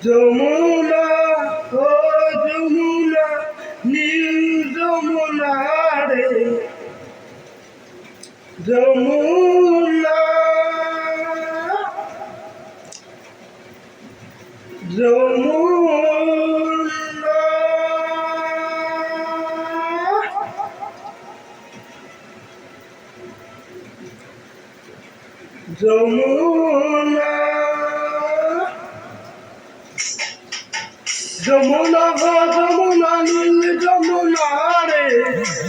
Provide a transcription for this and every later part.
যমুনা ও যমুনা নীল যমুনা রে যমুনা যমুনা যমুনা যমুনা গো যমুনা নীল যমুনা রে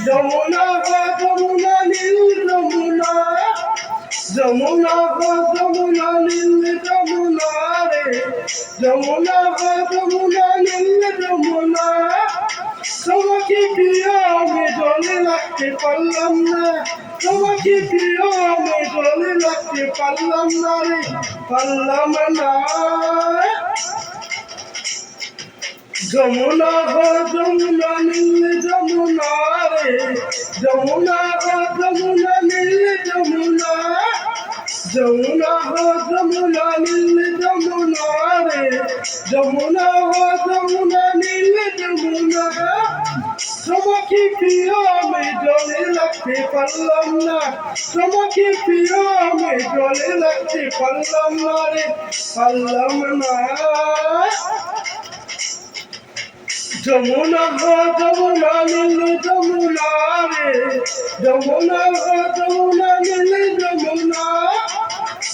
যমুনা গো যমুনা নীল যমুনা যমুনা গো যমুনা নীল যমুনা রে যমুনা গো যমুনা নীল যমুনা তোমাকে প্রিয় আমি জলে রাখতে পারলাম না তোমাকে প্রিয় আমি জলে রাখতে পারলাম না রে পারলাম না যমুনা গো যমুনা নীল যমুনা রে যমুনা গো যমুনা নীল যমুনা যমুনা গো যমুনা নীল যমুনা রে যমুনা গো যমুনা নীল যমুনা তোমাকে প্রিয় আমি জলে রাখতে পারলাম না তোমাকে প্রিয় আমি জলে রাখতে পারলাম না রে পারলাম না যমুনা গো যমুনা নীল যমুনা রে যমুনা গো যমুনা নীল যমুনা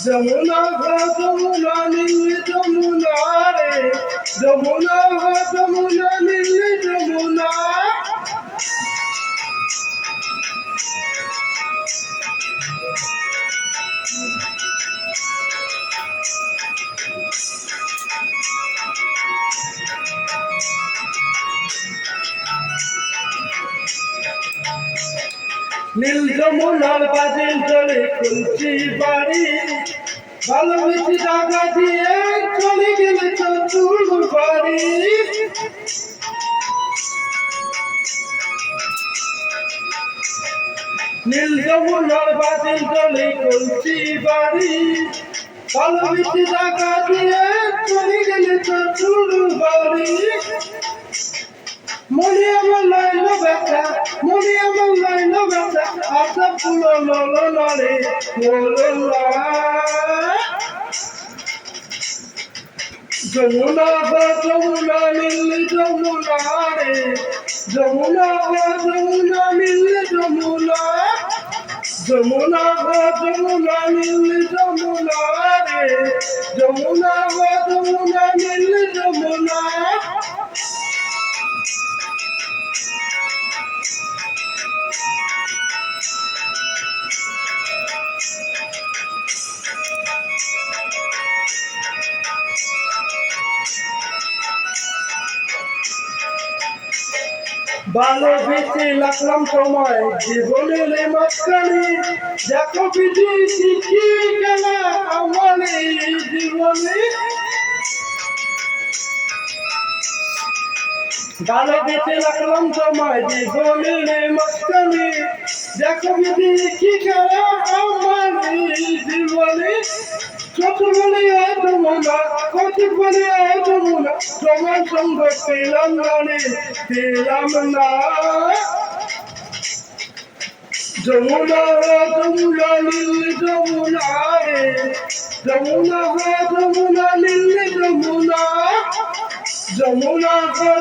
যমুনা গো যমুনা নীল যমুনা রে যমুনা গো যমুনা নীল যমুনা নীল যমুনার বাজিল জলে খুলছি বাড়ি ভালোবেসে টাকা দিয়ে চলে গেলে চতুর বাড়ি নীল যমুনার বাজিল জলে খুলছি বাড়ি ভালোবেসে টাকা দিয়ে চলে গেলে চতুর বাড়ি মনে আমার লাইল ব্যথা মনে আমার লাইল ব্যথা আশা পুলো ললো নরে যমুনা গো যমুনা নীল যমুনা রে যমুনা গো যমুনা নীল যমুনা যমুনা গো যমুনা নীল যমুনা রে যমুনা গো যমুনা নীল যমুনা ভালোবেসে লাগলাম সময় জীবনের মাঝখানে দেখো বিধি শিখি গেলা আমার এই জীবনে ভালোবেসে লাগলাম সময় জীবনের মাঝখানে দেখো বিধি শিখি গেলা আমার এই জীবনে ছোট বলে যমুনা কত বলে যমুনা তোমার সঙ্গ পেলাম না রে পেলাম না যমুনা যমুনা নীল যমুনা রে যমুনা যমুনা নীল যমুনা যমুনা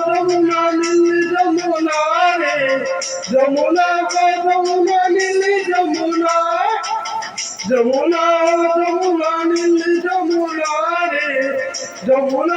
যমুনা নীল যমুনা রে যমুনা যমুনা নীল যমুনা যমুনা যমুনা নীল যমুনা রে যমুনা